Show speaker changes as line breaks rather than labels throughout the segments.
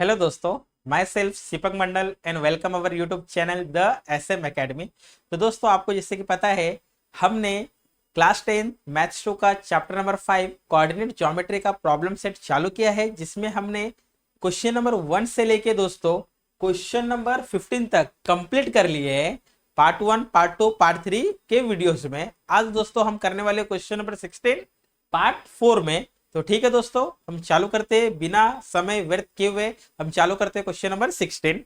Hello दोस्तों, my self Deepak Mandal and welcome our YouTube channel the SM academy. तो दोस्तों, आपको जैसे कि पता है, हमने क्लास 10 मैथ्स 2 का चैप्टर नंबर 5 कोऑर्डिनेट ज्योमेट्री का प्रॉब्लम सेट चालू किया है, जिसमें हमने क्वेश्चन नंबर 1 से लेके दोस्तों क्वेश्चन नंबर 15 तक कंप्लीट कर लिए हैं। पार्ट 1, पार्ट 2, पार्ट 3 के वीडियोस में आज दोस्तों हम करने वाले क्वेश्चन नंबर 16 पार्ट 4 में। तो ठीक है दोस्तों, हम चालू करते हैं बिना समय व्यर्थ किए हुए। हम चालू करते हैं क्वेश्चन नंबर 16।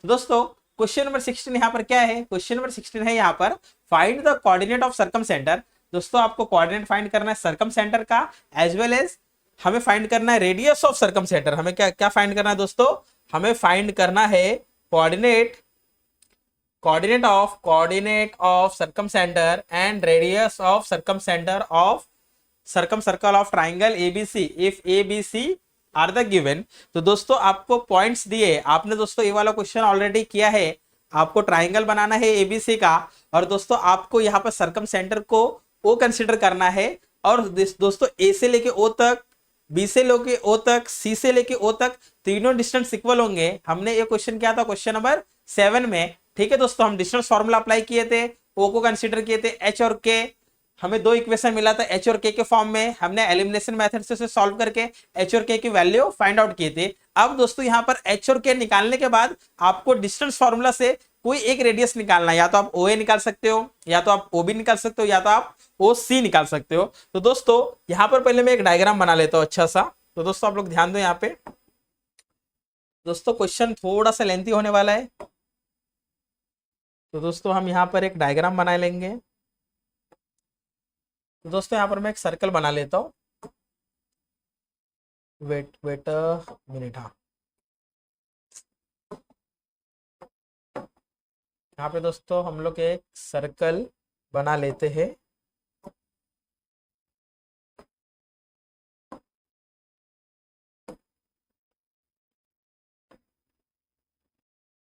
तो दोस्तों, क्वेश्चन नंबर 16 यहाँ पर क्या है? क्वेश्चन नंबर 16 है यहाँ पर find the coordinate of circum centre. दोस्तों, आपको कोऑर्डिनेट फाइंड करना है सर्कम सेंटर का, एज वेल एज हमें फाइंड करना है रेडियस ऑफ सर्कम सेंटर। हमें क्या क्या फाइंड करना है दोस्तों? हमें फाइंड करना है coordinate coordinate of circumcentre and radius of circumcentre of circumcircle of triangle ABC if ABC are the given. तो दोस्तों, आपको पॉइंट्स दिए, आपने दोस्तों ये वाला क्वेश्चन ऑलरेडी किया है। आपको ट्राइंगल बनाना है एबीसी का, और दोस्तों आपको यहाँ पर सर्कम सेंटर को ओ कंसिडर करना है। और दोस्तों, ए से लेके ओ तक, बी से लेके ओ तक, सी से लेके ओ तक तीनों डिस्टेंस इक्वल होंगे। हमने ये क्वेश्चन किया था क्वेश्चन नंबर 7 में। ठीक है दोस्तों, हम डिस्टेंस फॉर्मूला अप्लाई किए थे, ओ को कंसिडर किए थे, एच और के। हमें दो इक्वेशन मिला था एच और के फॉर्म में। हमने एलिमिनेशन मेथड से उसे सॉल्व करके एच और के की वैल्यू फाइंड आउट किए थे। अब दोस्तों, यहाँ पर एच और के निकालने के बाद आपको डिस्टेंस फॉर्मूला से कोई एक रेडियस निकालना है। या तो आप ओ ए निकाल सकते हो, या तो आप ओ बी निकाल सकते हो, या तो आप ओ सी निकाल सकते हो। तो दोस्तों, यहाँ पर पहले मैं एक डायग्राम बना लेता हूँ अच्छा सा। तो दोस्तों, आप लोग ध्यान दो यहाँ पे। दोस्तों, क्वेश्चन थोड़ा सा लेंथी होने वाला है, तो दोस्तों हम यहाँ पर एक डायग्राम बना लेंगे। तो दोस्तों, यहाँ पर मैं एक सर्कल बना लेता हूँ। Wait wait minute. हाँ, यहाँ पे दोस्तों हम लोग एक सर्कल बना लेते हैं।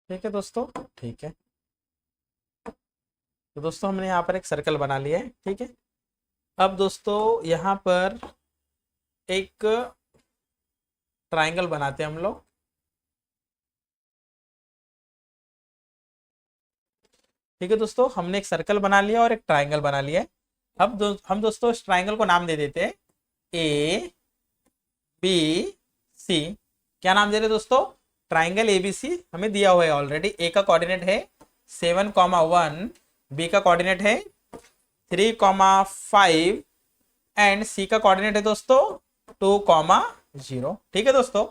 ठीक है दोस्तों, ठीक है। तो दोस्तों, हमने यहाँ पर एक सर्कल बना लिया है। ठीक है, अब दोस्तों यहाँ पर एक ट्राइंगल बनाते हैं हम लोग। ठीक है दोस्तों, हमने एक सर्कल बना लिया और एक ट्राइंगल बना लिया है। अब हम दोस्तों इस ट्राइंगल को नाम दे देते हैं ए बी सी। क्या नाम दे रहे दोस्तों? ट्राइंगल एबीसी हमें दिया हुआ है ऑलरेडी। ए का कोऑर्डिनेट है 7,1, बी का कोऑर्डिनेट है 3,5 एंड सी का कोऑर्डिनेट है दोस्तों 2,0। ठीक है दोस्तों,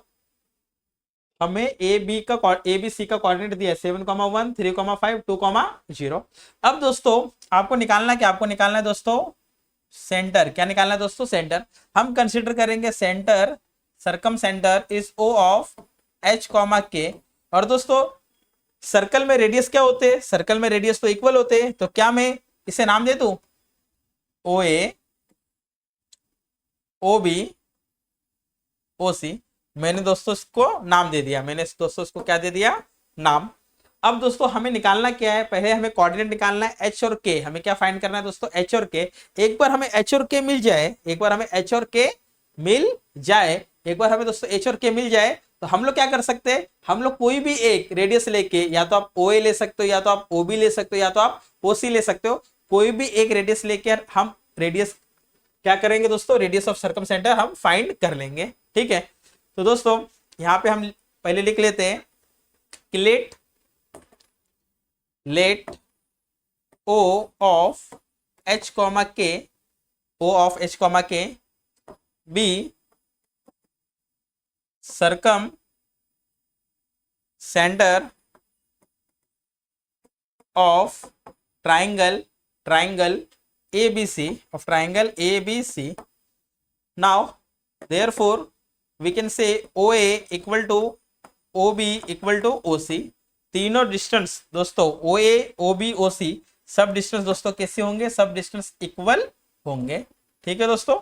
हमें ए बी सी का कोऑर्डिनेट दिया है 7,1, 3,5, 2,0। अब दोस्तों आपको निकालना क्या? आपको निकालना है दोस्तों सेंटर। क्या निकालना है दोस्तों? सेंटर। हम कंसिडर करेंगे centre, circumcentre is O of H comma K. और दोस्तों, सर्कल में रेडियस क्या होते हैं? सर्कल में रेडियस तो इक्वल होते हैं। तो क्या मैं इसे नाम दे दूं ओ ए, ओ बी, ओ सी? मैंने दोस्तों इसको नाम दे दिया। मैंने दोस्तों इसको क्या दे दिया? नाम। अब दोस्तों हमें निकालना क्या है? पहले हमें कोऑर्डिनेट निकालना है एच और के। हमें क्या फाइंड करना है दोस्तों? एच और के। एक बार हमें एच और के मिल जाए, एक बार हमें एच और के मिल जाए, एक बार हमें दोस्तों एच और के मिल जाए, तो हम लोग क्या कर सकते हैं? हम लोग कोई भी एक रेडियस लेके, या तो आप ओ ए ले सकते हो, या तो आप ओ बी ले सकते हो, या तो आप ओ सी ले सकते हो। कोई भी एक रेडियस लेके हम रेडियस क्या करेंगे दोस्तों? रेडियस ऑफ सर्कम सेंटर हम फाइंड कर लेंगे। ठीक है, तो दोस्तों यहां पे हम पहले लिख लेते हैं कि let O of H comma K, O of H comma K be circumcentre of triangle ABC, of triangle ABC. Now therefore we can say OA equal to OB equal to OC। तीनों distance दोस्तों OA OB OC सब distance दोस्तों कैसे होंगे? सब distance equal होंगे। ठीक है दोस्तों,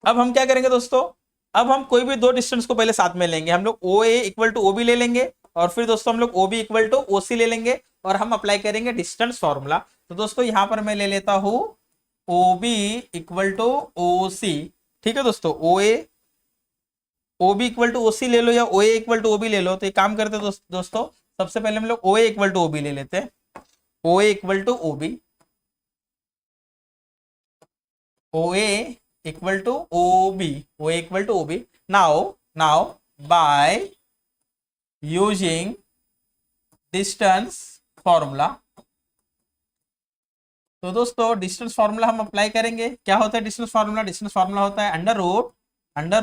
अब हम क्या करेंगे दोस्तों? अब हम कोई भी दो डिस्टेंस को पहले साथ में लेंगे। हम लोग OA इक्वल टू OB ले लेंगे, और फिर दोस्तों हम लोग OB इक्वल टू OC ले लेंगे, और हम अप्लाई करेंगे डिस्टेंस फॉर्मूला। तो दोस्तों यहां पर मैं ले लेता हूं OB इक्वल टू OC। ठीक है दोस्तों, OA OB equal to OC ले लो या OA इक्वल टू OB ले लो। तो एक काम करते हैं दोस्तों, सबसे पहले हम लोग OA इक्वल टू OB ले लेते हैं। OA equal to OB, OA equal to OB, OA equal to OB. Now by using distance formula, तो दोस्तों डिस्टेंस फॉर्मूला हम अप्लाई करेंगे। क्या होता है डिस्टेंस फॉर्मूला? डिस्टेंस फॉर्मूला होता है under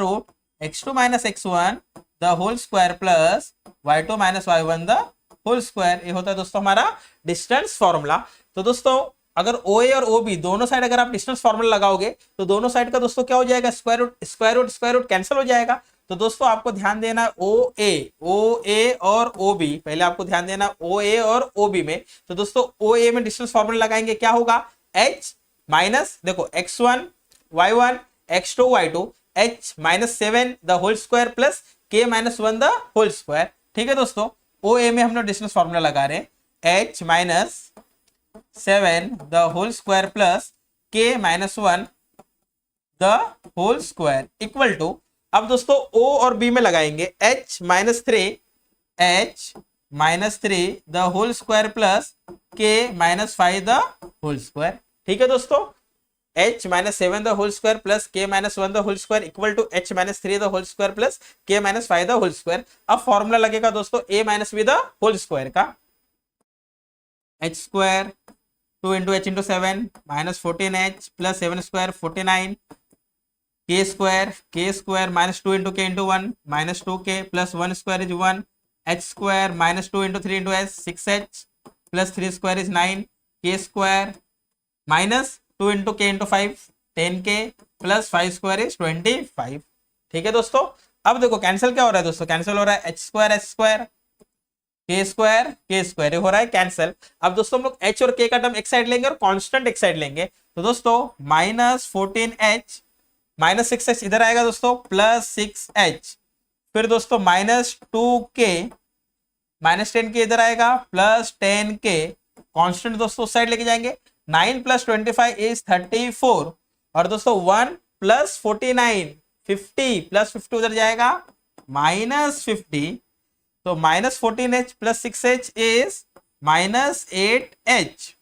root x2 minus x1 the whole square plus y2 minus y1 the whole square. ये होता है दोस्तों हमारा डिस्टेंस फॉर्मूला। तो दोस्तों अगर OA और OB दोनों साइड अगर आप डिस्टेंस फॉर्मूला लगाओगे तो दोनों साइड का दोस्तों क्या हो जाएगा? स्क्वायर रूट कैंसिल हो जाएगा। तो दोस्तों आपको ध्यान देना OA और OB, पहले आपको ध्यान देना OA और OB में। तो दोस्तों OA में डिस्टेंस फॉर्मूला लगाएंगे, क्या होगा? h माइनस देखो x1 y1 x2 y2 h minus 7 the whole square plus k minus 1 the whole square. ठीक है दोस्तों, OA में हम लोग डिस्टेंस फॉर्मूला लगा रहे हैं h minus 7 the whole square plus k minus 1 the whole square equal to, अब दोस्तों O और B में लगाएंगे h minus 3 the whole square plus k minus 5 the whole square. ठीक है दोस्तों, h minus 7 the whole square plus k minus 1 the whole square equal to h minus 3 the whole square plus k minus 5 the whole square. अब formula लगेगा दोस्तों a minus b the whole square का, h square 2 into h into 7 minus 14h plus 7 square 49 k square minus 2 into k into 1 minus 2k plus 1 square is 1 h square minus 2 into 3 into s 6h plus 3 square is 9 k square minus 2 into k into 5 10k plus 5 square is 25। ठीक है दोस्तों, अब देखो cancel क्या हो रहा है दोस्तों? कैंसिल हो रहा है h स्क्वायर k स्क्वायर हो रहा है कैंसिल। अब दोस्तों हम लोग h और k का टर्म एक साइड लेंगे और कांस्टेंट एक साइड लेंगे। तो दोस्तों माइनस 14h माइनस 6h इधर आएगा दोस्तों प्लस 6h, फिर दोस्तों माइनस 2k माइनस 10k इधर आएगा प्लस 10k, कांस्टेंट दोस्तों उस साइड लेके जाएंगे। 9 प्लस 25 इज 34 और दोस्तों 1 प्लस 49 50 प्लस 50 उधर जाएगा माइनस 50। तो minus 14h plus 6h is minus 8h,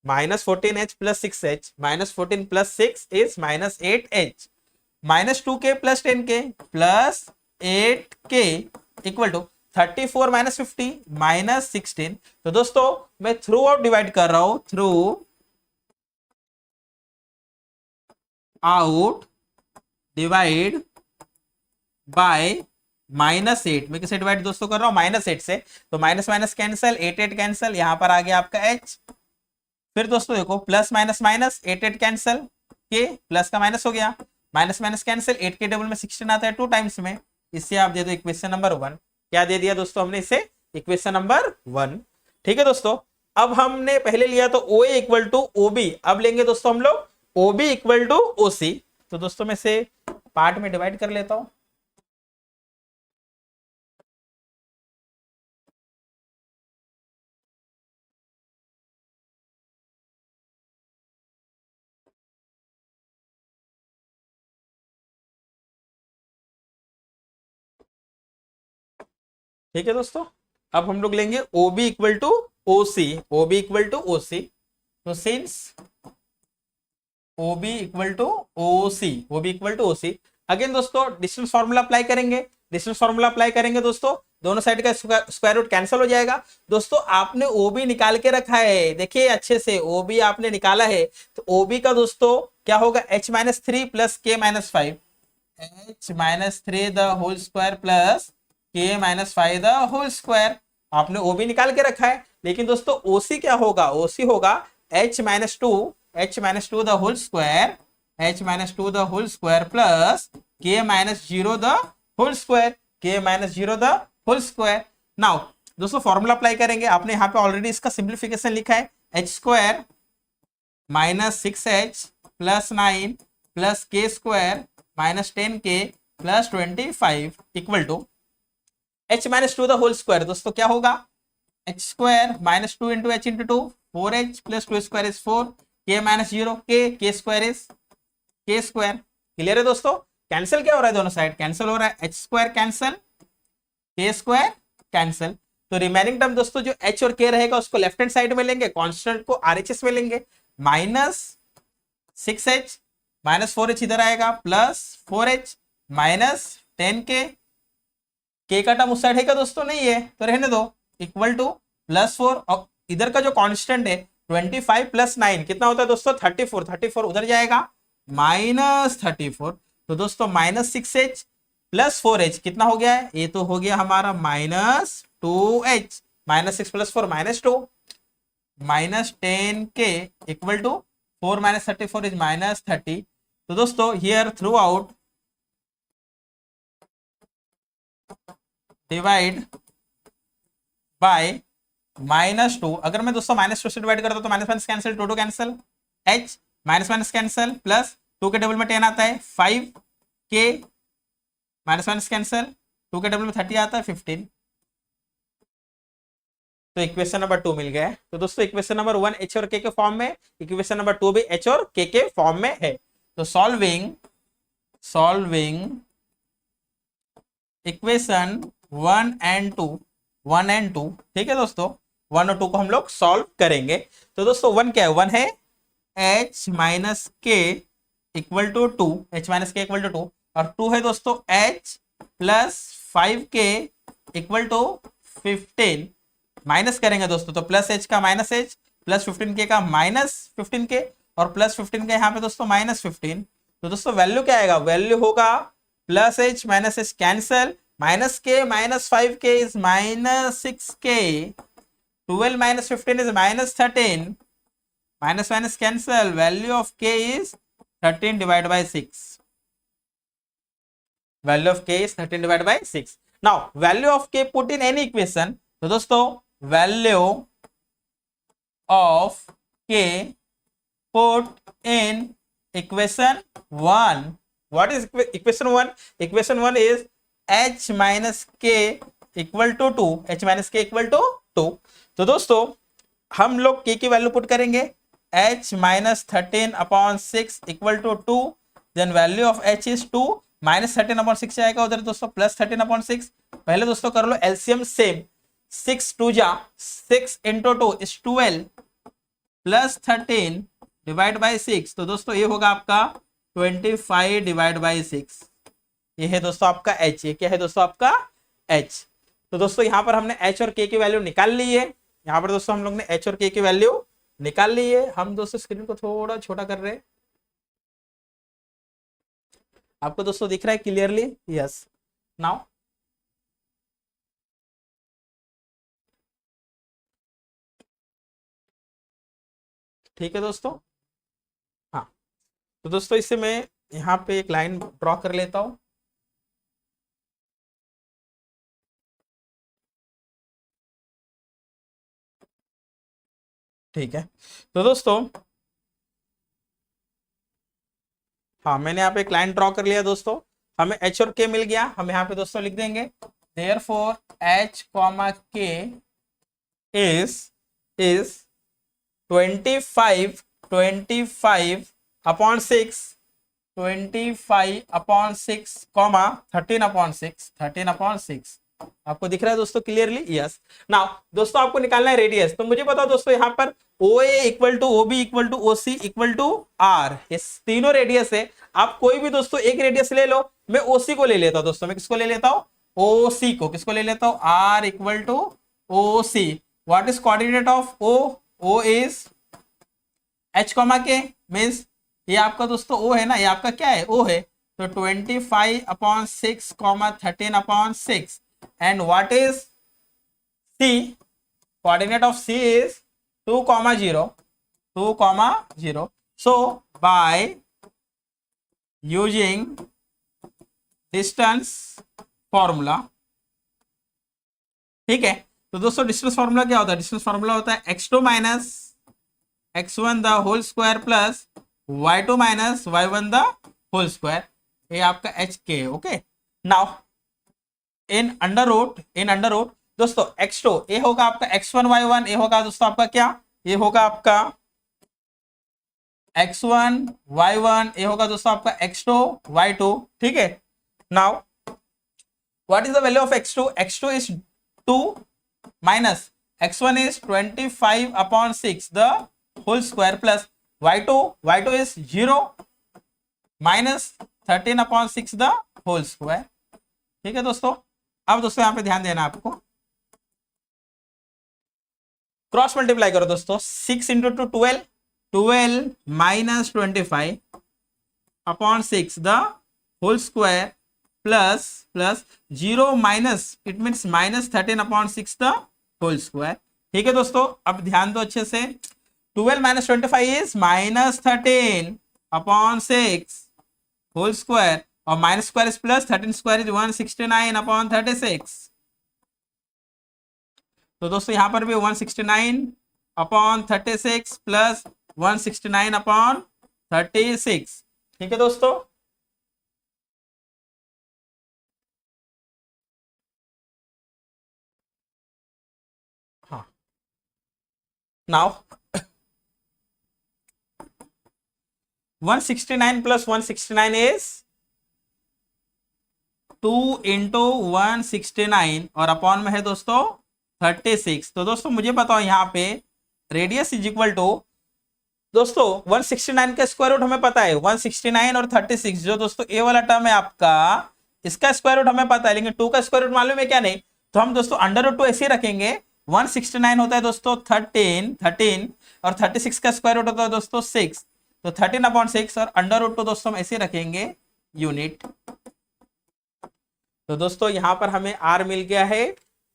minus 14h plus 6h minus 14 plus 6 is minus 8h, minus 2k plus 10k plus 8k equal to 34 minus 50 minus 16। तो दोस्तों मैं through out divide कर रहा हूं, through out divide by minus 8, मैं किसे divide दोस्तों कर रहा हूं? माइनस 8 से। तो माइनस माइनस कैंसिल 8 कैंसिल, यहां पर आ गया आपका h। फिर दोस्तों देखो प्लस माइनस माइनस 8 कैंसिल, के प्लस का माइनस हो गया, माइनस माइनस कैंसिल 8 के टेबल में 16 आता है 2 टाइम्स में, इससे आप दे दो इक्वेशन नंबर 1। क्या दे दिया दोस्तों हमने इसे? Equation number 1। ठीक है दोस्तों, अब हमने पहले लिया तो OA इक्वल टू OB, अब लेंगे दोस्तों हम लोग OB इक्वल टू OC। तो दोस्तों मैं इसे पार्ट में डिवाइड कर लेता हूं। ठीक है दोस्तों, अब हम लोग लेंगे OB equal to OC, OB equal to OC। तो since OB equal to OC, OB equal to OC, again दोस्तों डिस्टेंस फॉर्मूला अप्लाई करेंगे। डिस्टेंस फॉर्मूला अप्लाई करेंगे दोस्तों, दोनों साइड का स्क्वायर रूट कैंसिल हो जाएगा। दोस्तों आपने OB निकाल के रखा है, देखिए अच्छे से OB आपने निकाला है। तो OB का दोस्तों क्या होगा? h minus 3 plus k minus 5, h minus 3 the whole square plus k minus 5 the whole square. आपने OB निकाल के रखा है, लेकिन दोस्तों OC क्या होगा? OC होगा h minus 2 the whole square, h minus 2 the whole square plus k minus 0 the whole square, k minus 0 the whole square. Now दोस्तों फॉर्मूला अप्लाई करेंगे, आपने यहाँ पे ऑलरेडी इसका सिंप्लीफिकेशन लिखा है, h square minus 6h plus 9 plus k square minus 10k plus 25 equal to h minus 2 the whole square. दोस्तों क्या होगा? h square minus 2 into h into 2 4h plus 2 square is 4, k minus 0 k square is k square. Clear है दोस्तों? Cancel क्या हो रहा है दोनों साइड, कैंसिल हो रहा है, एच स्क्वायर कैंसिल, के स्क्वायर कैंसिल। तो रिमेनिंग टर्म दोस्तों जो एच और के रहेगा उसको लेफ्ट हैंड साइड में लेंगे, कांस्टेंट को आरएचएस में लेंगे, -6h -4h इधर आएगा, +4h -10k का टर्म उस साइड है क्या दोस्तों, नहीं है तो रहने दो, इक्वल टू +4, और इधर का जो कांस्टेंट है 25 + 9 कितना होता है दोस्तों, 34, 34 उधर जाएगा, -34। तो दोस्तों -6h +4h कितना हो गया है, ये तो हो गया हमारा -2h, -6 + 4 -2, -10k equal to 4 - 34 is -30। तो दोस्तों here through out divide by -2, अगर मैं दोस्तों -2 से डिवाइड करता हूं तो minus cancel, 2 cancel, h minus cancel, plus 2 के डबल में 10 आता है, 5k माइनस कैंसिल, 2 के डबल में 30 आता है, 15। तो इक्वेशन नंबर 2 मिल गया है। तो दोस्तों इक्वेशन नंबर 1 एच और के फॉर्म में, इक्वेशन नंबर 2 भी एच और के फॉर्म में है। तो सॉल्विंग इक्वेशन 1 एंड 2, ठीक है दोस्तों, 1 और 2 को हम लोग सॉल्व करेंगे। तो दोस्तों 1 क्या है, 1 है h minus k equal to 2, h minus k equal to 2, और 2 है दोस्तों h plus 5k equal to 15, minus करेंगे दोस्तों तो प्लस h का माइनस h, प्लस 15k का माइनस 15k, और प्लस 15 का यहाँ पे दोस्तों -15। तो दोस्तों वैल्यू क्या आएगा, वैल्यू होगा plus h minus h cancel, -k -5k is -6k, 12 - 15 is -13, minus cancel, value of k is 13 divided by 6, value of k is 13 divided by 6। now value of k put in any equation, तो दोस्तों value of k put in equation 1, what is equation 1, equation 1 is h minus k equal to 2, h minus k equal to 2। तो दोस्तों हम लोग k की value put करेंगे, h minus 13/6 equal to 2, then value of h is 2, -13/6 आएगा उधर दोस्तों, +13/6। पहले दोस्तों कर लो एलसीएम सेम, 6 2 जा 6 × 2 इज 12 प्लस 13 डिवाइड बाई 6, तो दोस्तों ये होगा आपका 25 डिवाइड बाई 6, ये है दोस्तों आपका h, ये क्या है दोस्तों आपका h। तो दोस्तों यहाँ पर हमने h और k की वैल्यू निकाल ली है, यहाँ पर दोस्तों हम लोग ने h और k की वैल्यू निकाल ली है। हम दोस्तों स्क्रीन को थोड़ा छोटा कर रहे हैं, आपको दोस्तों दिख रहा है क्लियरली, यस। नाउ ठीक है दोस्तों, हाँ। तो दोस्तों इससे मैं यहाँ पे एक लाइन ड्रॉ कर लेता हूँ, ठीक है। तो दोस्तों हाँ मैंने यहाँ पे एक लाइन ड्रॉ कर लिया दोस्तों, हमें h और k मिल गया, हम यहाँ पे दोस्तों लिख देंगे therefore h, k is 25/6, 25/6, 13/6, आपको दिख रहा है दोस्तों क्लियरली, यस। नाउ दोस्तों आपको निकालना है रेडियस, तो मुझे बताओ दोस्तों यहाँ पर OA equal to OB equal to OC equal to R, ये तीनों रेडियस है। आप कोई भी दोस्तों एक रेडियस ले लो, मैं OC को ले लेता हूं दोस्तों, मैं किसको ले लेता हूं, OC को, किसको ले लेता हूं, R equal to OC। What is coordinate of O, O is h, k means ये आपका दोस्तों O है ना, ये आपका क्या है, O है, तो 25/6, 13/6, and what is C, coordinate of C is 2, 0, 2, 0। so by using distance formula, ठीक है। तो दोस्तों डिस्टेंस फॉर्मूला क्या होता है, डिस्टेंस फॉर्मूला होता है x2 minus x1 the whole square plus y2 minus y1 the whole square, ये आपका hk, okay. Now in under root दोस्तों x2 ये होगा आपका x1 y1, ये होगा दोस्तों आपका क्या, ये होगा आपका x1 y1, ये होगा दोस्तों आपका x2 y2, ठीक है। Now what is the value of x2? x2 is 2 minus x1 is 25 upon 6 the whole square plus y2 is 0 minus 13 upon 6 the whole square, ठीक है दोस्तों। अब दोस्तों यहाँ पे ध्यान देना आपको, क्रॉस मल्टीप्लाई करो दोस्तों, 6 into 2 12, 12 minus 25 upon 6 the whole square plus 0 minus it means minus 13 upon 6 the whole square, ठीक है दोस्तों। अब ध्यान दो अच्छे से, 12 minus 25 is minus 13 upon 6 whole square, और minus square is plus, 13 square is 169 upon 36। तो दोस्तों यहां पर भी 169 अपॉन 36 प्लस 169 अपॉन 36, ठीक है दोस्तों। हाँ, नाउ 169 प्लस 169 इज 2 इंटू 169 और अपॉन में है दोस्तों 36। तो दोस्तों मुझे बताओ यहाँ पे रेडियस इज इक्वल टू, दोस्तों 169 का स्क्वायर रूट हमें पता है 169 और 36, जो दोस्तों ए वाला टर्म है आपका, इसका स्क्वायर रूट हमें पता है, लेकिन 2 का स्क्वायर रूट मालूम है क्या? नहीं। तो हम दोस्तों अंडर रूट 2 ऐसे ही रखेंगे, 169 होता है दोस्तों 13 और 36 का स्क्वायर रूट होता है दोस्तों 6, तो 13 अपॉन 6 और अंडर रूट 2 दोस्तों हम ऐसे रखेंगे यूनिट। तो दोस्तों यहां पर हमें आर मिल गया है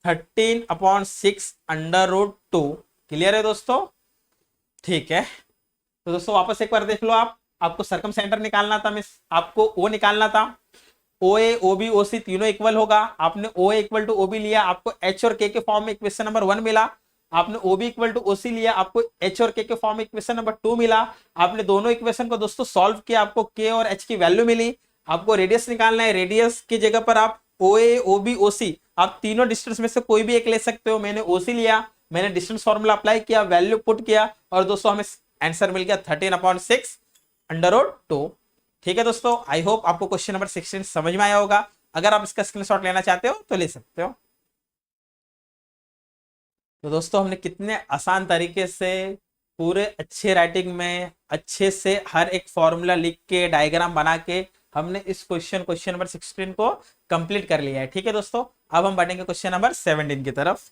13 अपॉन 6 अंडर रूट 2, क्लियर है दोस्तों, ठीक है। तो दोस्तों वापस एक बार देख लो, आपको सरकम सेंटर निकालना था, मिस आपको ओ निकालना था, ओ ए ओ बी ओ सी तीनों इक्वल होगा, आपने ओ ए इक्वल टू ओ बी लिया, आपको एच और के फॉर्म में इक्वेशन नंबर 1 मिला, आपने O B equal to O C लिया, आपको एच और के फॉर्म में इक्वेशन नंबर 2 मिला, आपने दोनों इक्वेशन को दोस्तों सॉल्व किया, आपको के और एच की वैल्यू मिली, आपको रेडियस निकालना है, रेडियस की जगह पर आप ओ ए ओ बी ओ सी, आप तीनों डिस्टेंस में से कोई भी एक ले सकते हो, मैंने ओ सी लिया, मैंने डिस्टेंस फॉर्मूला अप्लाई किया, वैल्यू पुट किया, और दोस्तों हमें आंसर मिल गया 13 अपॉन 6 अंडर रूट 2, ठीक है दोस्तों। आई होप आपको क्वेश्चन नंबर 16 समझ में आया होगा, अगर आप इसका स्क्रीनशॉट लेना चाहते हो तो ले सकते हो। तो दोस्तों हमने कितने आसान तरीके से पूरे अच्छे राइटिंग में अच्छे से हर एक फॉर्मूला लिख के डायग्राम बना के हमने इस क्वेश्चन नंबर 16 को कंप्लीट कर लिया है, ठीक है दोस्तों। अब हम बढ़ेंगे क्वेश्चन नंबर 17 की तरफ।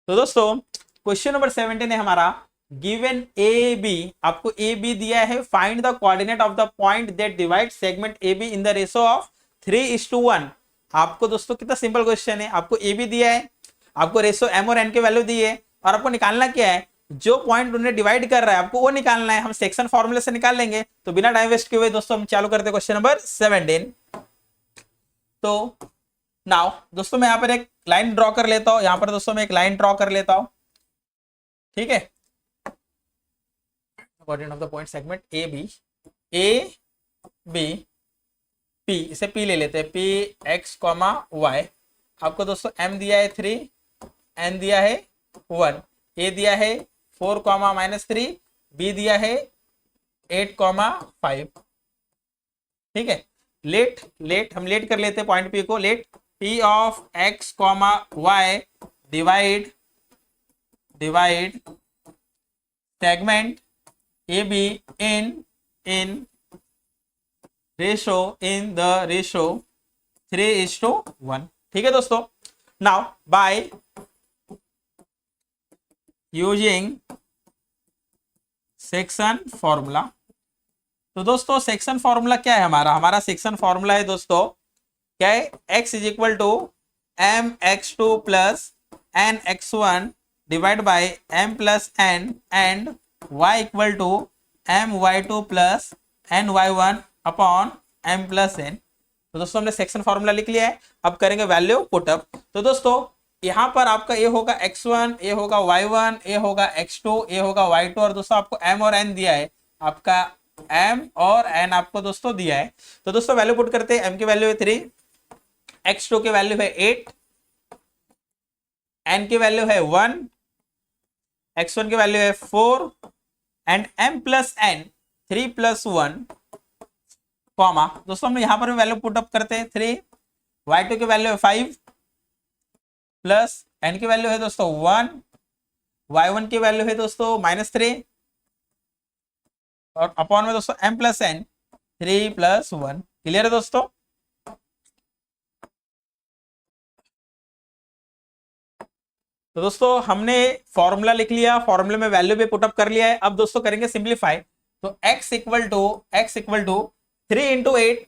तो दोस्तों क्वेश्चन नंबर 17 है हमारा, गिवन ए बी, आपको ए बी दिया है, find the coordinate of the point that divide segment A be in the ratio of 3:1। आपको दोस्तों कितना सिंपल क्वेश्चन है, आपको ए बी दिया है, आपको रेशो एम और एन के वैल्यू दी है, और आपको निकालना क्या है, जो पॉइंट उन्हें डिवाइड कर रहा है आपको वो निकालना है। हम सेक्शन फॉर्मूले से निकाल लेंगे, तो बिना टाइम वेस्ट किए हुए दोस्तों हम चालू करते हैं क्वेश्चन नंबर 17। तो नाउ दोस्तों मैं यहाँ पर एक लाइन ड्रॉ कर लेता हूं, यहाँ पर दोस्तों मैं एक लाइन ड्रॉ कर लेता हूं, ठीक है। Coordinate of the point segment A B P, इसे पी ले लेते हैं, पी एक्स कॉमा वाई। आपको दोस्तों एम दिया है 3, एन दिया है 1, ए दिया है 4 कॉमा -3, बी दिया है 8 कॉमा 5, ठीक है। लेट हम लेट कर लेते हैं पॉइंट पी को, let P of X comma Y divide segment A B in the ratio 3:1, ठीक है दोस्तों। Now by using section formula, तो दोस्तों सेक्शन फॉर्मूला क्या है हमारा सेक्शन फॉर्मूला है दोस्तों क्या है, x is equal to M X two plus N x1 divide by M plus N and y equal to M y2 plus N y1 upon M plus N. तो दोस्तों हमने सेक्शन फॉर्मूला लिख लिया है, अब करेंगे वैल्यू पुटअप। तो दोस्तों यहाँ पर आपका ये होगा x1, ये होगा y1, ये होगा x2, ये होगा y2, और दोस्तों आपको m और n दिया है, आपका m और n आपको दोस्तों दिया है। तो दोस्तों वैल्यू पुट करते हैं, m की वैल्यू है 3, x2 की वैल्यू है 8, n की वैल्यू है 1, x1 की वैल्यू है 4 and m plus n 3 plus 1 comma, दोस्तों हम यहाँ पर भी वैल्यू पुट अप करते हैं 3, y2 की वैल्यू है 5 प्लस n की वैल्यू है दोस्तों 1, y1 की वैल्यू है दोस्तों -3 और अपॉन में दोस्तों m plus n 3 plus 1। Clear है दोस्तों? तो दोस्तों हमने फॉर्मूला लिख लिया, फॉर्मूले में वैल्यू भी पुटअप कर लिया है। अब दोस्तों करेंगे सिंप्लीफाई। तो x equal to 3 into 8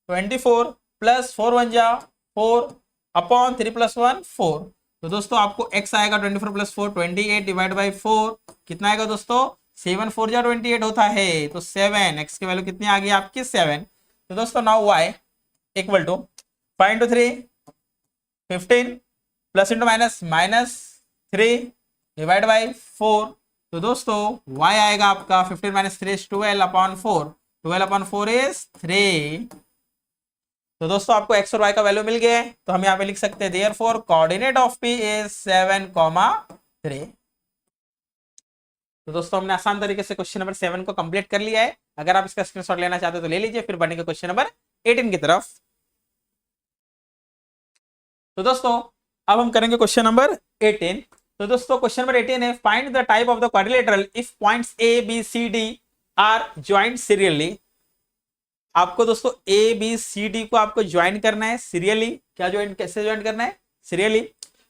24 plus 4 1 जा 4 अपॉन 3 प्लस 1 4। तो दोस्तों आपको x आएगा 24 प्लस 4 28 डिवाइड बाई 4 कितना आएगा दोस्तों 7 4 जा 28 होता है। तो 7 x की वैल्यू कितनी आ गई आपकी 7। तो दोस्तों now y equal to 5 into 3 15 plus into -3 divide by 4। तो दोस्तों y आएगा आपका 15 minus 3 is 12 upon 4, 12 upon 4 is 3। तो दोस्तों आपको x और y का वैल्यू मिल गया है। तो हम यहाँ पे लिख सकते हैं therefore coordinate of p is 7,3। तो दोस्तों हमने आसान तरीके से क्वेश्चन नंबर 7 को कंप्लीट कर लिया है। अगर आप इसका स्क्रीनशॉट लेना चाहते हो तो ले लीजिए, फिर बढ़ेंगे क्वेश्चन नंबर 18 की तरफ। तो दोस्तों अब हम करेंगे क्वेश्चन नंबर 18। तो दोस्तों क्वेश्चन नंबर 18 है find the type of the quadrilateral if points A B C D are joined serially. आपको दोस्तों ए बी सी डी को आपको ज्वाइन करना है सीरियली। क्या ज्वाइन, कैसे ज्वाइन करना है? सीरियली।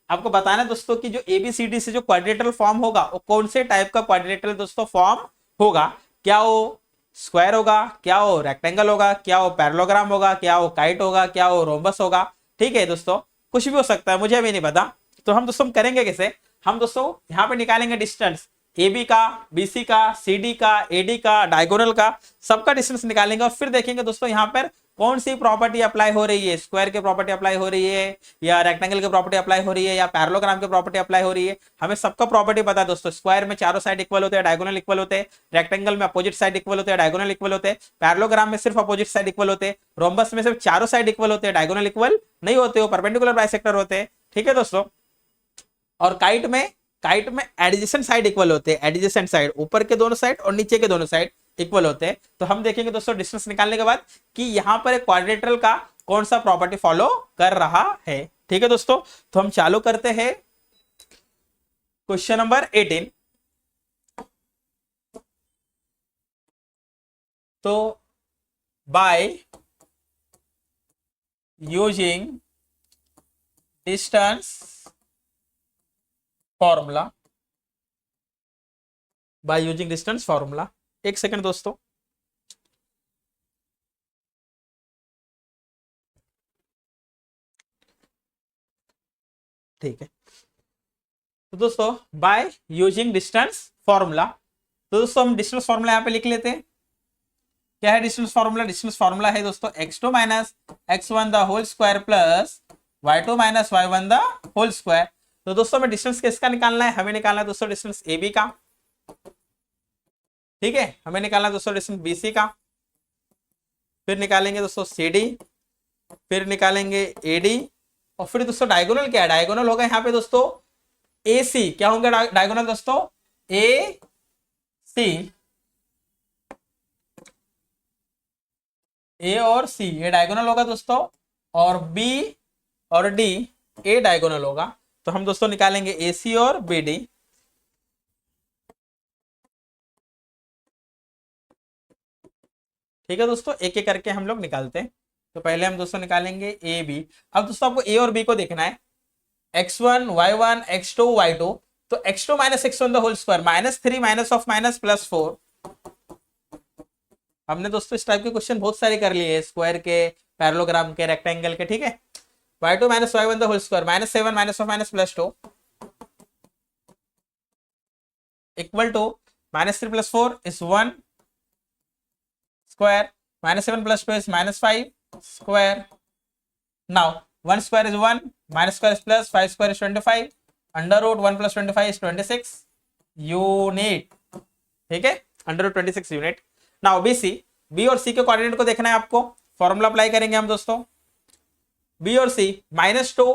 आपको बताना है दोस्तों कि जो ए बी सी डी से जो क्वाड्रिलेटरल फॉर्म होगा वो कौन से टाइप का क्वाड्रिलेटरल दोस्तों फॉर्म होगा। क्या वो स्क्वायर होगा, क्या वो रेक्टेंगल होगा, क्या वो पैरेललोग्राम होगा, क्या वो काइट होगा, क्या वो रोम्बस होगा। ठीक है दोस्तों, कुछ भी हो सकता है, मुझे भी नहीं पता। तो हम दोस्तों करेंगे कैसे, हम दोस्तों यहाँ पे निकालेंगे डिस्टेंस ए बी का, बी सी का, सी डी का, ए डी का, डायगोनल का, सबका डिस्टेंस निकालेंगे और फिर देखेंगे दोस्तों यहाँ पर कौन सी प्रॉपर्टी अप्लाई हो रही है। स्क्वायर की प्रॉपर्टी अप्लाई हो रही है या रेक्टेंगल की प्रॉपर्टी अप्लाई हो रही है या पैरेललोग्राम की प्रॉपर्टी अप्लाई हो रही है। हमें सबका प्रॉपर्टी पता है दोस्तों। स्क्वायर में चारों साइड इक्वल होते हैं, डायगोनल इक्वल होते हैं। रेक्टेंगल में अपोजिट साइड इक्वल होते हैं, डायगोनल इक्वल होते हैं। पैरेललोग्राम में सिर्फ अपोजिट साइड इक्वल होते हैं। रोम्बस में सिर्फ चारों साइड इक्वल होते हैं, डायगोनल इक्वल नहीं होते हो, परपेंडिकुलर बाइसेक्टर होते हैं। ठीक है दोस्तों। और काइट में एडजेसेंट साइड इक्वल होते हैं। एडजेसेंट साइड ऊपर के दोनों साइड और नीचे के दोनों साइड इक्वल होते हैं। तो हम देखेंगे दोस्तों डिस्टेंस निकालने के बाद कि यहां पर एक क्वाड्रिलेटरल का कौन सा प्रॉपर्टी फॉलो कर रहा है। ठीक है दोस्तों, तो हम चालू करते हैं क्वेश्चन नंबर 18। तो by using distance formula, by using distance formula, एक सेकंड दोस्तों। ठीक है, तो दोस्तों बाय यूजिंग डिस्टेंस फॉर्मूला, तो दोस्तों हम डिस्टेंस फॉर्मूला यहां पे लिख लेते हैं। क्या है डिस्टेंस फॉर्मूला? डिस्टेंस फॉर्मूला है दोस्तों x2 minus x1 the whole square plus y2 minus y1 the whole square. तो दोस्तों हमें डिस्टेंस किसका निकालना है? हमें निकालना है दोस्तों डिस्टेंस ए बी का। ठीक है, हमें निकालना है दोस्तों डिस्टेंस बी सी का, फिर निकालेंगे दोस्तों सी डी, फिर निकालेंगे ए डी, और फिर दोस्तों डायगोनल क्या है? डायगोनल होगा यहाँ पे दोस्तों ए सी। क्या होंगे डायगोनल दोस्तों? ए सी, ए और सी ये डायगोनल होगा दोस्तों, और बी और डी ए डायगोनल होगा। तो हम दोस्तों निकालेंगे ए सी और बी डी। ठीक है दोस्तों, एक एक करके हम लोग निकालते हैं। तो पहले हम दोस्तों निकालेंगे ए बी। अब दोस्तों आपको ए और बी को देखना है, x1 y1 x2 y2। तो x2 minus x1 the whole square -3 minus of minus plus 4। हमने दोस्तों इस टाइप के क्वेश्चन बहुत सारे कर लिए, स्क्वायर के, पैरेललोग्राम के, रेक्टेंगल के। ठीक है, y2 minus y1 the whole square -7 minus of minus plus 2 equal to -3 plus 4 is 1 square, -7 plus 2 is -5 square. Now 1 square is 1, minus square is plus, 5 square is 25, under root 1 plus 25 is 26 unit. ठीक है, under root 26 unit. Now BC, B और C के coordinate को देखना है आपको। Formula apply करेंगे हम दोस्तों। B और C -2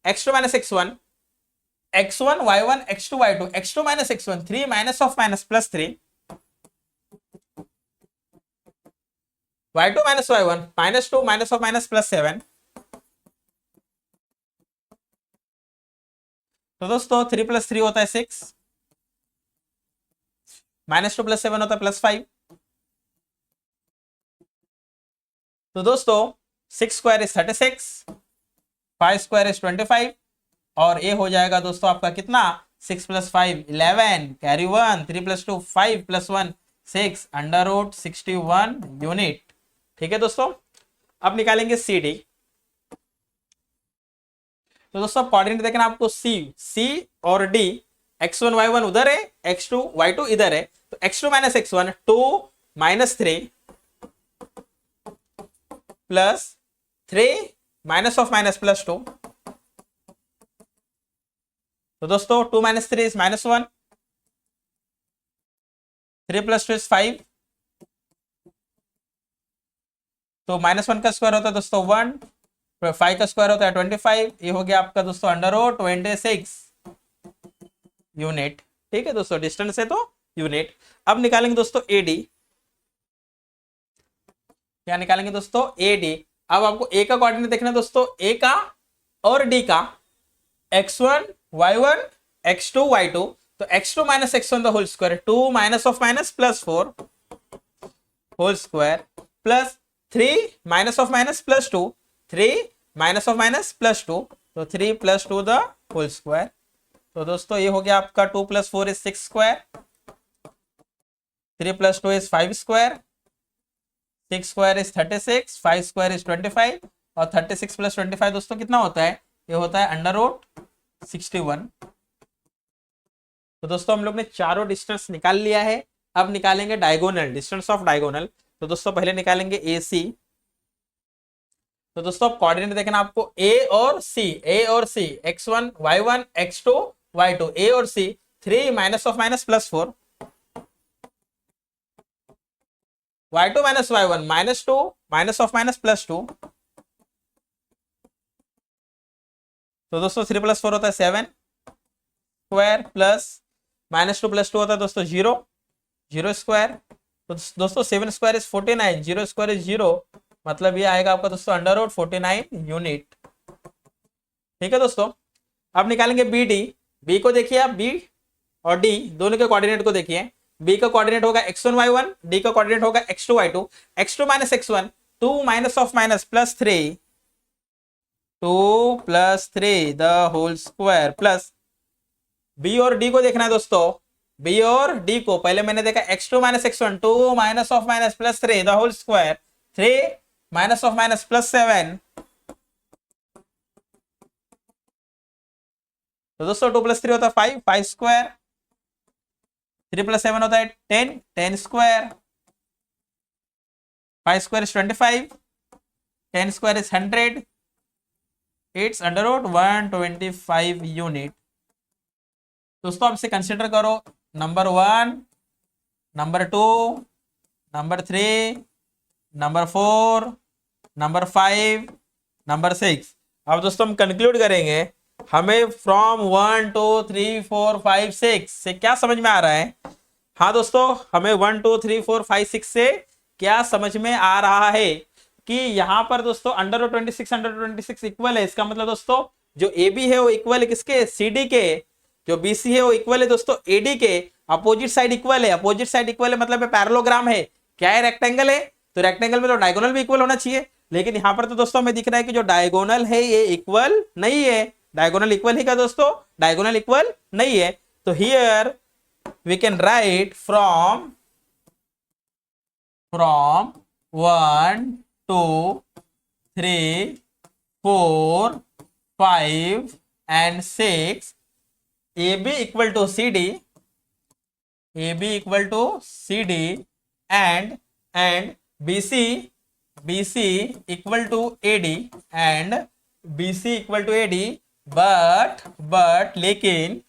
x2 minus x1, x1 y1 x2 y2, x2 minus x1 3 minus of minus plus 3 y2 minus y1 -2 minus of minus +7। तो दोस्तों 3 + 3 होता है 6, -2 + 7 होता है +5। तो दोस्तों 6² इज 36, 5² इज 25 और ये हो जाएगा दोस्तों आपका कितना, 6 + 5 11, कैरी 1, 3 + 2 5 + 1 6, √61 यूनिट। ठीक है दोस्तों, अब निकालेंगे सी डी। तो दोस्तों कोऑर्डिनेट देखना आपको, सी और डी, x1 y1 उधर है, x2 y2 इधर है, तो x2 - x1 2 - 3 plus 3 minus of minus +2। तो दोस्तों 2 - 3 इज -1, 3 + 2 इज 5, तो -1 का स्क्वायर होता है दोस्तों 1, 5 का स्क्वायर होता है 25, ये हो गया आपका दोस्तों √26 यूनिट। ठीक है दोस्तों, डिस्टेंस है तो यूनिट। अब निकालेंगे दोस्तों एडी। क्या निकालेंगे दोस्तों, एडी। अब आपको ए का कोऑर्डिनेट देखना है दोस्तों, ए का और डी का, x1 y1 x2 y2, तो x2 - x1 the whole square, 2 minus of minus +4 whole square plus 3 minus of minus +2, 3 minus of minus +2, तो 3 + 2 द होल स्क्वायर। तो दोस्तों ये हो गया आपका 2 + 4 इज 6², 3 + 2 इज 5², 6² इज 36, 5² इज 25 और 36 + 25 दोस्तों कितना होता है, ये होता है √61। तो दोस्तों हम लोग ने चारों डिस्टेंस निकाल लिया है। अब निकालेंगे डायगोनल, डिस्टेंस ऑफ डायगोनल। तो दोस्तों पहले निकालेंगे ए सी। तो दोस्तों कोऑर्डिनेट देखना आपको, ए और सी, x1 y1 x2 y2, ए और सी, 3 minus of minus +4, y2 - y1 -2 minus of minus +2। तो दोस्तों 3 + 4 होता है 7² प्लस -2 + 2 होता है दोस्तों 0² तो दोस्तों 7² इज 49, 0² इज 0, मतलब ये आएगा आपका दोस्तों √49 यूनिट। ठीक है दोस्तों, अब निकालेंगे बी डी। बी को देखिए आप, बी और डी दोनों के कोऑर्डिनेट को देखिए। बी का कोऑर्डिनेट होगा x1 y1, डी का कोऑर्डिनेट होगा x2 y2, x2 - x1 2 minus of minus +3, 2 + 3 the whole square plus B और डी को देखना है दोस्तों। बी और डी को पहले मैंने देखा x2 - x1 2 minus of minus +3 the whole square, 3 minus of minus +7, तो दोस्तों 2 + 3 होता है 5, 5², 3 + 7 होता है 10, 10², 5² इज 25, 10² इज 100, इट्स √125 यूनिट। दोस्तों आपसे कंसिडर करो number 1, number 2, number 3, number 4, number 5, number 6। अब दोस्तों हम कंक्लूड करेंगे, हमें फ्रॉम 1 2 3 4 5 6 से क्या समझ में आ रहा है। हाँ दोस्तों, हमें 1 2 3 4 5 6 से क्या समझ में आ रहा है कि यहाँ पर दोस्तों √26 इक्वल है। इसका मतलब दोस्तों जो ए बी है वो इक्वल है किसके, सी डी के, जो बी सी है वो इक्वल है दोस्तों ए डी के, अपोजिट साइड इक्वल है, अपोजिट साइड इक्वल है मतलब पैरेललोग्राम है। क्या है, रेक्टेंगल है, तो रेक्टेंगल में तो डायगोनल भी इक्वल होना चाहिए, लेकिन यहाँ पर तो दोस्तों हमें दिख रहा है कि जो डायगोनल है ये इक्वल नहीं है। डायगोनल इक्वल है क्या दोस्तों, डायगोनल इक्वल नहीं है। तो here we can write from 1 2 3 4 5 and 6 AB equal to CD, AB equal to CD and BC equal to AD and BC equal to AD, but लेकिन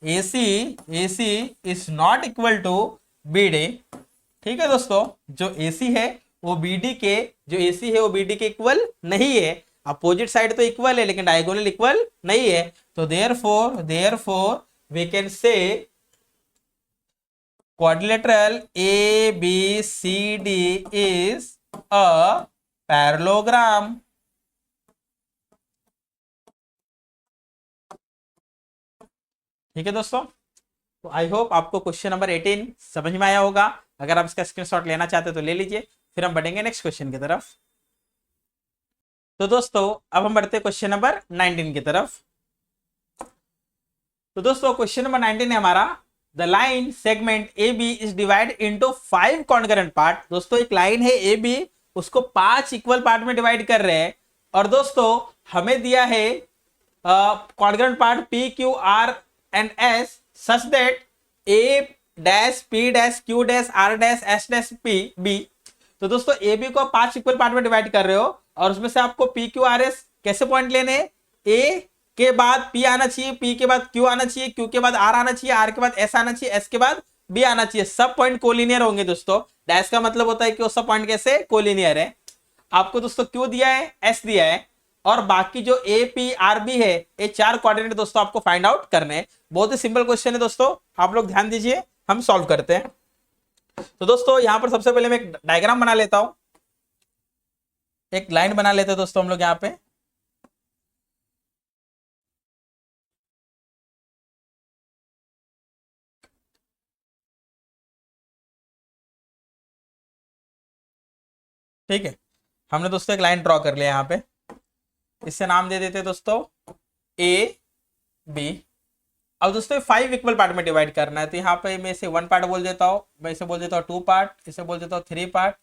AC is not equal to BD। ठीक है दोस्तों, जो AC है वो BD के, जो AC है वो BD के इक्वल नहीं है। अपोजिट साइड तो इक्वल है लेकिन डायगोनल इक्वल नहीं है। तो therefore we can say quadrilateral A B C D is a parallelogram. ठीक है दोस्तों, तो आई होप आपको क्वेश्चन नंबर 18 समझ में आया होगा। अगर आप इसका स्क्रीनशॉट लेना चाहते हो तो ले लीजिए, फिर हम बढ़ेंगे नेक्स्ट क्वेश्चन की तरफ। तो दोस्तों अब हम बढ़ते हैं क्वेश्चन नंबर 19 की तरफ। तो दोस्तों क्वेश्चन नंबर 19 है हमारा, the line segment A B is divide into 5 concurrent part. दोस्तों एक लाइन है ए बी, उसको 5 इक्वल पार्ट में डिवाइड कर रहे हैं, और दोस्तों हमें दिया है concurrent part P Q R and S such that A dash P dash Q dash R dash S dash P B. तो दोस्तों ए बी को 5 इक्वल पार्ट में डिवाइड कर रहे हो, और उसमें से आपको पी क्यू आर एस कैसे पॉइंट लेने हैं, ए के बाद पी आना चाहिए, पी के बाद क्यू आना चाहिए, क्यू के बाद आर आना चाहिए, आर के बाद एस आना चाहिए, एस के बाद बी आना चाहिए। सब पॉइंट कोलिनियर होंगे दोस्तों। डैश का मतलब होता है कि वो सब पॉइंट कैसे कोलिनियर है। आपको दोस्तों क्यू दिया है, एस दिया है, और बाकी जो ए पी आर बी है, ये 4 कोऑर्डिनेट दोस्तों आपको फाइंड आउट करने हैं। बहुत ही सिंपल क्वेश्चन है दोस्तों, आप लोग ध्यान दीजिए, हम सॉल्व करते हैं। तो दोस्तों यहां पर सबसे पहले मैं एक डायग्राम बना लेता हूं, एक लाइन बना लेते हैं दोस्तों हम लोग यहां पे। ठीक है, हमने दोस्तों एक लाइन ड्रॉ कर लिया यहाँ पे, इससे नाम दे देते दोस्तों ए बी। अब दोस्तों 5 इक्वल पार्ट में डिवाइड करना है, तो यहाँ पे मैं इसे 1 पार्ट बोल देता हूँ, मैं इसे बोल देता हूँ 2 पार्ट, इसे बोल देता हूँ 3 पार्ट,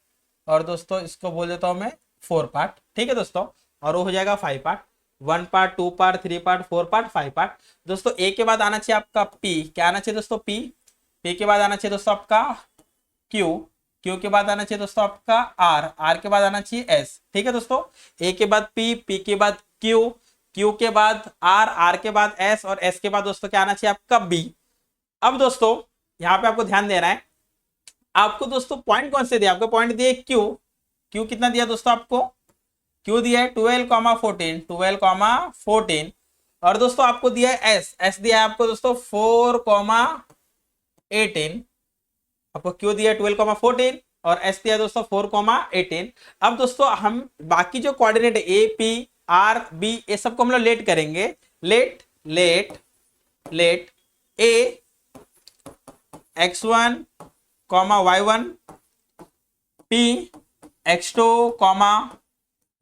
और दोस्तों इसको बोल देता हूँ मैं 4 पार्ट। ठीक है दोस्तों, और वो हो जाएगा 5 part, 1 part 2 part 3 part 4 part 5 part. दोस्तों ए के बाद आना चाहिए आपका पी, क्या आना चाहिए दोस्तों पी, पी के बाद आना चाहिए दोस्तों आपका क्यू, क्यू के बाद आना चाहिए दोस्तों आपका आर, आर के बाद आना चाहिए एस। ठीक है दोस्तों, ए के बाद पी, पी के बाद क्यू, क्यू के बाद आर, आर के बाद एस, और एस के बाद दोस्तों क्या आना चाहिए आपका बी। अब दोस्तों यहाँ पे आपको ध्यान देना है, आपको दोस्तों पॉइंट कौन से दिया, आपको पॉइंट दिए क्यू, क्यू कितना दिया दोस्तों आपको, क्यू दिया है 12,14, 12,14, और दोस्तों आपको दिया है एस, एस दिया है आपको दोस्तों 4,18, आपको क्यू दिया 12,14 और एस दिया दोस्तों 4,18। अब दोस्तों हम बाकी जो coordinate A P R B ये सबको हम लोग लेट करेंगे, let let let A x1 y1, p x2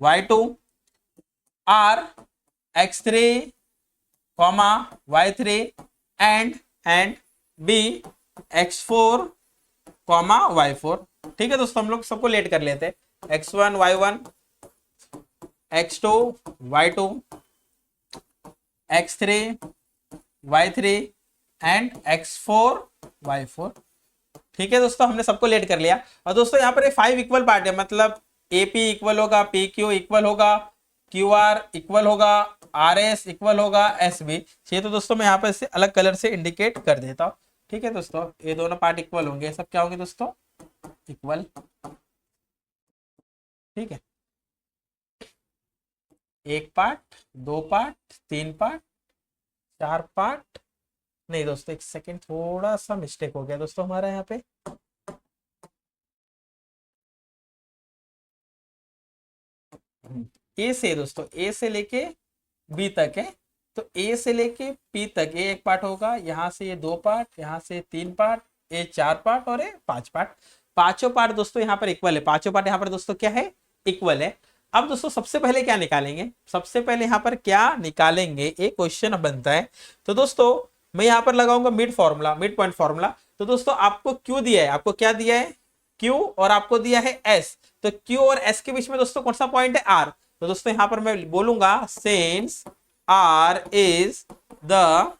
y2, r x3 y3 and b x4 y4। ठीक है दोस्तों, हम लोग सबको लेट कर लेते हैं, x1 y1, x2 y2, x3 y3 and x4 y4। ठीक है दोस्तों, हमने सबको लेट कर लिया। और दोस्तों यहाँ पर ये 5 इक्वल पार्ट है, मतलब AP इक्वल होगा, PQ इक्वल होगा, QR इक्वल होगा, RS इक्वल होगा, SB। चाहिए तो दोस्तों मैं यहाँ पर इसे अलग कलर से इंडिकेट कर देता हूँ। ठीक है दोस्तों, ये दोनों पार्ट इक्वल होंगे, सब क्या होंगे दोस्तों इक्वल। ठीक है, 1 पार्ट 2 पार्ट 3 पार्ट 4 पार्ट, नहीं दोस्तों एक सेकंड, थोड़ा सा मिस्टेक हो गया दोस्तों हमारा यहाँ पे। ए से दोस्तों, ए से लेके बी तक है, तो ए से लेके पी तक ये 1 पार्ट होगा, यहाँ से ये 2 पार्ट, यहाँ से 3 पार्ट, ये 4 पार्ट और ये 5 पार्ट। पांचों पार्ट दोस्तों यहाँ पर इक्वल है, पांचों पार्ट यहाँ पर दोस्तों क्या है इक्वल है। अब दोस्तों सबसे पहले क्या निकालेंगे, सबसे पहले यहाँ पर क्या निकालेंगे, एक क्वेश्चन बनता है। तो दोस्तों मैं यहाँ पर लगाऊंगा mid formula, mid point formula. तो दोस्तों आपको क्यू दिया है, आपको क्या दिया है क्यू, और आपको दिया है एस, तो क्यू और एस के बीच में दोस्तों कौन सा पॉइंट है आर। तो दोस्तों यहाँ पर मैं बोलूंगा since R is the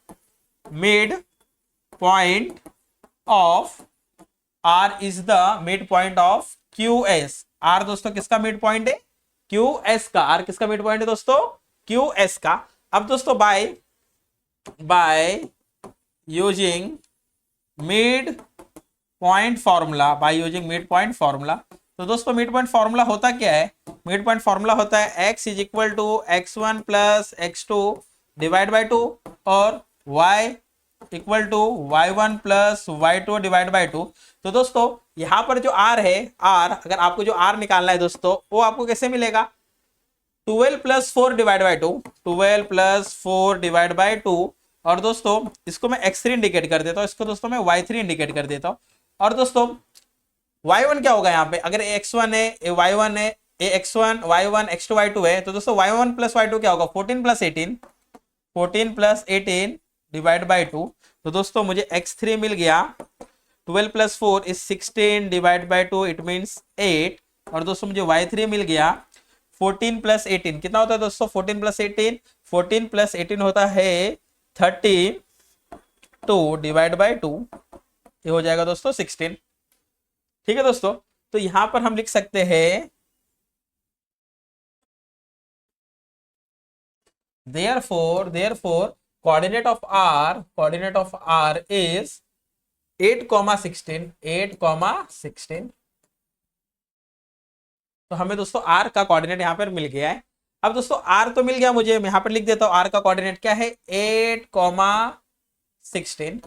mid point of, R is the mid point of Q S. R दोस्तों किसका मिड पॉइंट है क्यू एस का, आर किसका मिड पॉइंट है दोस्तों क्यू एस का। अब दोस्तों by using mid point formula, by using mid point formula. तो दोस्तों मिड पॉइंट फॉर्मूला होता क्या है, मिड पॉइंट फॉर्मूला होता है x is equal to x1 plus x2 divide by 2 और y equal to y1 plus y2 divide by 2। तो दोस्तों यहां पर जो r है, r, अगर आपको जो r निकालना है दोस्तों, वो आपको कैसे मिलेगा, 12 plus 4 divide by 2, 12 plus 4 divide by 2। और दोस्तों इसको मैं x3 इंडिकेट कर देता हूं, इसको दोस्तों मैं y3 इंडिकेट कर देता हूं। और दोस्तों y1 क्या होगा यहाँ पे, अगर x1 है, y1 है, x1 y1 x2 y2 है, तो दोस्तों y1 प्लस y2 क्या होगा, 14 प्लस 18, 14 प्लस 18 डिवाइड बाई 2। तो दोस्तों मुझे x3 मिल गया, 12 plus 4 is 16 divide by 2, it means 8। और दोस्तों मुझे y3 मिल गया 14 प्लस 18, कितना होता है दोस्तों, 14 प्लस 18, 14 प्लस 18 होता है 32 डिवाइड बाई 2, ये हो जाएगा दोस्तों 16। ठीक है दोस्तों, तो यहां पर हम लिख सकते हैं therefore coordinate of r is 8,16, 8,16। तो हमें दोस्तों r का कोऑर्डिनेट यहां पर मिल गया है। अब दोस्तों r तो मिल गया मुझे, मैं यहां पर लिख देता हूं r का कोऑर्डिनेट क्या है, 8,16।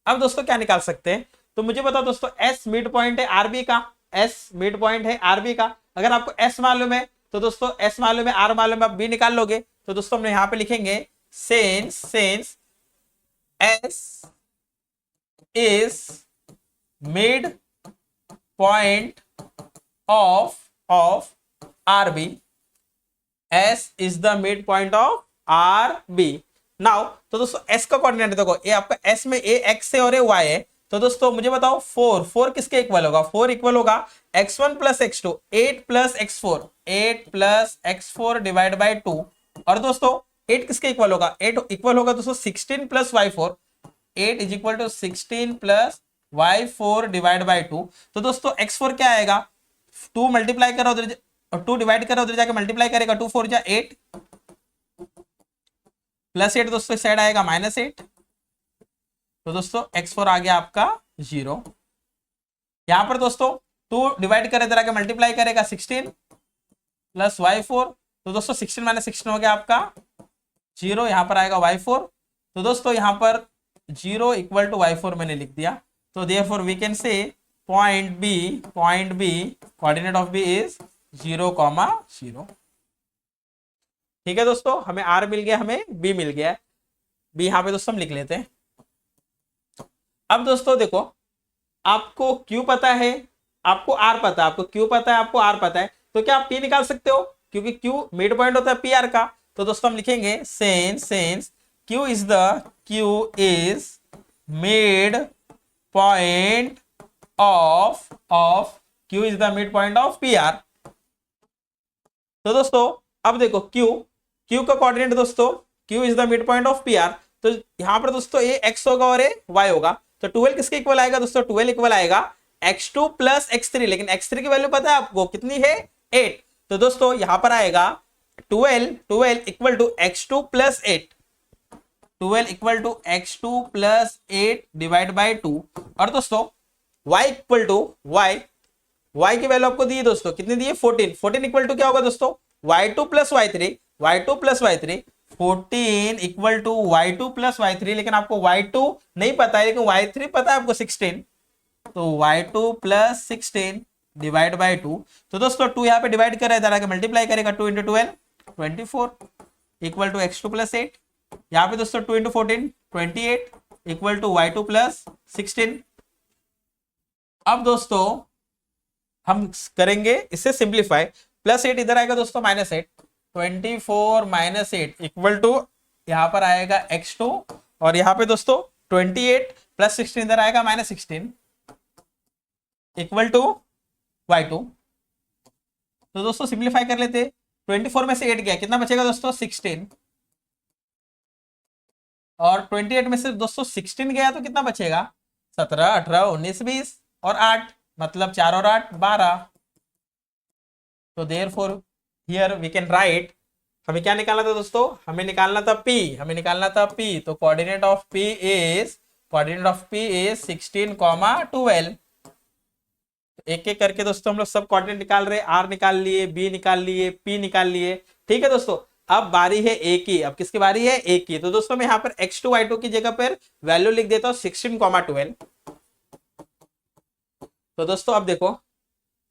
अब दोस्तों क्या निकाल सकते हैं, तो मुझे बताओ दोस्तों, s मिड पॉइंट है आरबी का, s मिड पॉइंट है आरबी का। अगर आपको s मालूम है तो दोस्तों s मालूम है, r मालूम है, आप b निकाल लोगे। तो दोस्तों हम यहां पे लिखेंगे since s is mid point of RB, S is the midpoint of RB। Now तो दोस्तों S का कोऑर्डिनेट देखो, ये आपका S में a x है और a y है। तो दोस्तों मुझे बताओ 4 किसके इक्वल होगा, 4 इक्वल होगा x1 plus x2, 8 plus x4, 8 plus x4 divide by 2। और दोस्तों 8 किसके इक्वल होगा, 8 इक्वल होगा दोस्तों 16 plus y4, 8 is equal to 16 plus y4 divide by 2। तो दोस्तों x4 क्या आएगा, 2 मल्टीप्लाई करो उधर, 2 डिवाइड करो उधर जाके मल्टीप्लाई करेगा, 2 4 जा 8 प्लस 8 दोस्तों साइड आएगा -8। तो दोस्तों x4 आ गया आपका 0। यहां पर दोस्तों 2 डिवाइड करे इधर आके मल्टीप्लाई करेगा 16 प्लस y4। तो दोस्तों 16 माइनस 16 हो गया आपका 0, यहां पर आएगा y4। तो दोस्तों यहां पर 0 इक्वल टू y4 मैंने लिख दिया। तो therefore we can say point B coordinate of B is 0,0। ठीक है दोस्तों, हमें r मिल गया, हमें b मिल गया, b यहां पे दोस्तों हम लिख लेते हैं। अब दोस्तों देखो, आपको q पता है, आपको r पता है, आपको q पता है, आपको r पता है, तो क्या आप p निकाल सकते हो, क्योंकि q मिड पॉइंट होता है pr का। तो दोस्तों हम लिखेंगे since q is mid point of pr। तो दोस्तों अब देखो q का कोऑर्डिनेट दोस्तों, q is the mid point of pr। तो यहां पर दोस्तों ये x होगा और ये y होगा। तो 12 किसके इक्वल आएगा दोस्तों, 12 इक्वल आएगा x2 प्लस x3, लेकिन x3 की वैल्यू पता है आपको कितनी है, 8। तो दोस्तों यहां पर आएगा 12 equal to x2 plus 8, 12 equal to x2 plus 8 divide by 2। और दोस्तों y इक्वल टू y की वैल्यू आपको दी है दोस्तों, कितनी दी है, 14 इक्वल टू क्या होगा दोस्तों, y2 plus y3, 14 equal to y2 plus y3। लेकिन आपको y2 नहीं पता है, लेकिन y3 पता है आपको 16। तो y2 प्लस 16 डिवाइड बाई 2। तो दोस्तों 2 यहाँ पे डिवाइड कर रहा है, मल्टीप्लाई करेगा, 2 into 12 24 equal to x2 plus 8। यहाँ पे दोस्तों 2 into 14 28 equal to y2 plus 16। अब दोस्तों हम करेंगे इसे सिंप्लीफाई, प्लस 8 इधर आएगा दोस्तों -8, 24 -8 इक्वल टू यहां पर आएगा x2, और यहां पे दोस्तों 28 प्लस 16 इधर आएगा -16 इक्वल टू y2। तो दोस्तों सिंप्लीफाई कर लेते, 24 में से 8 गया, कितना बचेगा दोस्तों 16, और 28 में से दोस्तों 16 गया तो कितना बचेगा 17 18 19 20 और 8, मतलब 4 और 8 12। तो therefore here we can write, हमें क्या निकालना था दोस्तों, हमें निकालना था p। तो कोऑर्डिनेट ऑफ p इज 16,12। एक एक करके दोस्तों हम लोग सब कोऑर्डिनेट निकाल रहे, r निकाल लिए, b निकाल लिए, p निकाल लिए। ठीक है दोस्तों, अब बारी है ए की, अब किसकी बारी है, ए की। तो दोस्तों मैं यहाँ पर x2 y2 की जगह पर वैल्यू लिख देता हूँ 16,12। तो दोस्तों अब देखो,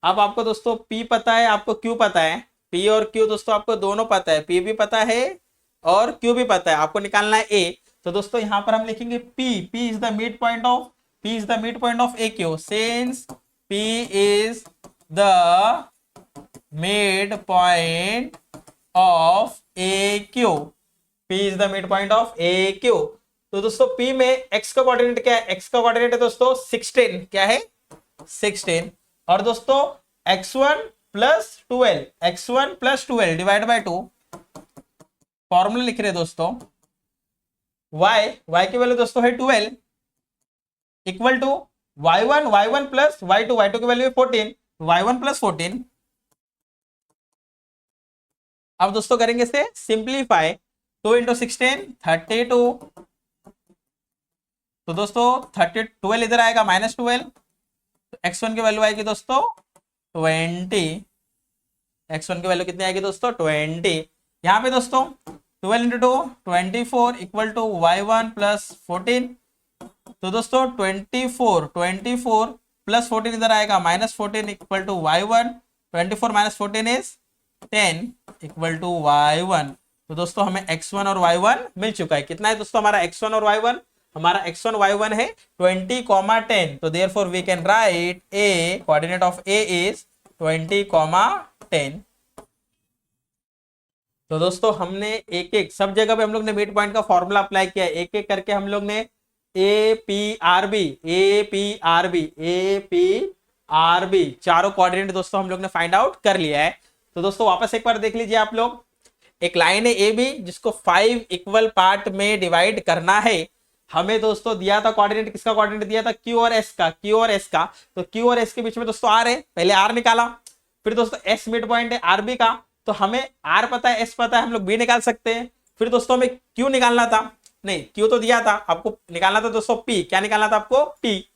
अब आपको दोस्तों p पता है, आपको q पता है। p और q दोस्तों आपको दोनों पता है, p भी पता है और q भी पता है, आपको निकालना है a। तो दोस्तों यहां पर हम लिखेंगे p is the mid point of aq, since p is the mid point of aq, p is the mid point of aq। तो दोस्तों p में x का कोऑर्डिनेट क्या है, x का कोऑर्डिनेट है दोस्तों 16, क्या है 16। और दोस्तों x1 plus 12 divide by 2, formula लिख रहे हैं दोस्तों, y की वैल्यू दोस्तों है 12 equal to y1 plus y2 की वैल्यू है 14, y1 प्लस 14। अब दोस्तों करेंगे इसे सिंप्लीफाई, 2 इंटू 16 32। तो दोस्तों 12 इधर आएगा -12, x1 की वैल्यू आएगी दोस्तों 20, x1 की वैल्यू कितनी आएगी दोस्तों 20। यहाँ पे दोस्तों 12 into 2 24 equal to y1 plus 14। तो दोस्तों 24 प्लस 14 इधर आएगा -14 equal to y1, 24 minus 14 is 10 equal to y1। तो दोस्तों हमें x1 और y1 मिल चुका है। कितना है दोस्तों हमारा x1 और y1, हमारा x1 y1 है 20,10। तो therefore we can write a, coordinate of a is 20,10। तो दोस्तों हमने एक एक सब जगह पे हम लोग ने मिड पॉइंट का फॉर्मूला अप्लाई किया है, एक एक करके हम लोग ने ए पी आर बी चारों कोऑर्डिनेट दोस्तों हम लोग ने फाइंड आउट कर लिया है। तो दोस्तों वापस एक बार देख लीजिए आप लोग, एक लाइन है ए बी जिसको 5 इक्वल पार्ट में डिवाइड करना है। हमें दोस्तों दिया था कोऑर्डिनेट, किसका कोऑर्डिनेट दिया था, क्यू और एस का, तो क्यू और एस के बीच में दोस्तों आर है, पहले आर निकाला, फिर दोस्तों एस मिड पॉइंट है आरबी का, तो हमें आर पता है एस पता है, हम लोग बी निकाल सकते हैं। फिर दोस्तों हमें क्यू निकालना था, नहीं क्यू तो दिया था, आपको निकालना था दोस्तों पी, क्या निकालना था आपको पी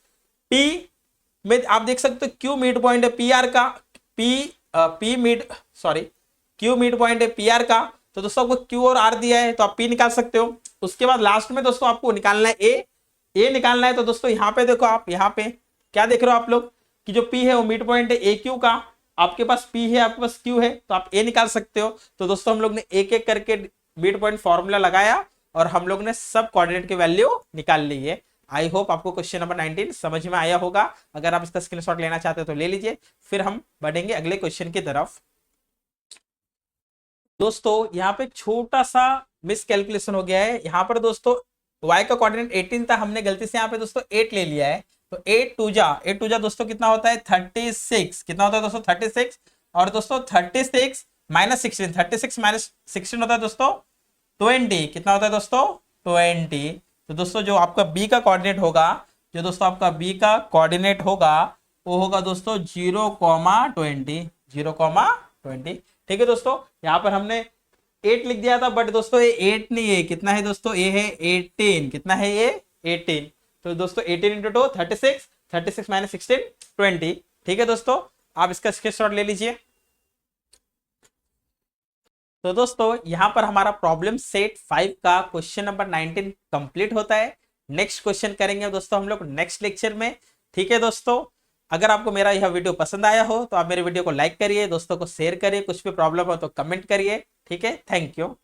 में आप देख सकते हो क्यू मिड पॉइंट है पी आर का, क्यू मिड पॉइंट है पी आर का। तो दोस्तों आपको क्यू और आर दिया है तो आप पी निकाल सकते हो। उसके बाद लास्ट में दोस्तों आपको निकालना है ए निकालना है। तो दोस्तों यहाँ पे देखो, आप यहाँ पे क्या देख रहे हो आप लोग कि जो पी है वो मिड पॉइंट है ए क्यू का, आपके पास पी है आपके पास क्यू है, तो आप ए निकाल सकते हो। तो दोस्तों हम लोग ने एक एक करके मिड पॉइंट फॉर्मूला लगाया और हम लोग ने सब कोऑर्डिनेट की वैल्यू निकाल ली है। आई होप आपको क्वेश्चन नंबर 19 समझ में आया होगा। अगर आप इसका स्क्रीनशॉट लेना चाहते हो तो ले लीजिए, फिर हम बढ़ेंगे अगले क्वेश्चन की तरफ। दोस्तों यहाँ पे छोटा सा मिस कैलकुलेशन हो गया है। यहाँ पर दोस्तों y का कोऑर्डिनेट 18 था, हमने गलती से यहाँ पे दोस्तों 8 ले लिया है। तो 8 टू जा दोस्तों कितना होता है 36, कितना होता है दोस्तों 36। और दोस्तों 36 माइनस 16 होता है दोस्तों 20, कितना होता है दोस्तों 20। तो दोस्तों जो आपका b का कोऑर्डिनेट होगा, जो दोस्तों आपका b का कोऑर्डिनेट होगा वो होगा दोस्तों 0,20। ठीक है दोस्तों, यहाँ पर हमने 8 लिख दिया था, बट दोस्तों ये 8 नहीं है, कितना है दोस्तों ये है 18, कितना है ये 18। तो दोस्तों 18 इंटू 2 36 माइनस 16 20। ठीक है दोस्तों, आप इसका स्क्रीनशॉट ले लीजिए। तो दोस्तों यहाँ पर हमारा प्रॉब्लम सेट 5 का क्वेश्चन नंबर 19 कंप्लीट होता है। नेक्स्ट क्वेश्चन करेंगे दोस्तों हम लोग नेक्स्ट लेक्चर में। ठीक है दोस्तों, अगर आपको मेरा यह वीडियो पसंद आया हो तो आप मेरे वीडियो को लाइक करिए, दोस्तों को शेयर करिए, कुछ भी प्रॉब्लम हो तो कमेंट करिए। ठीक है, थैंक यू।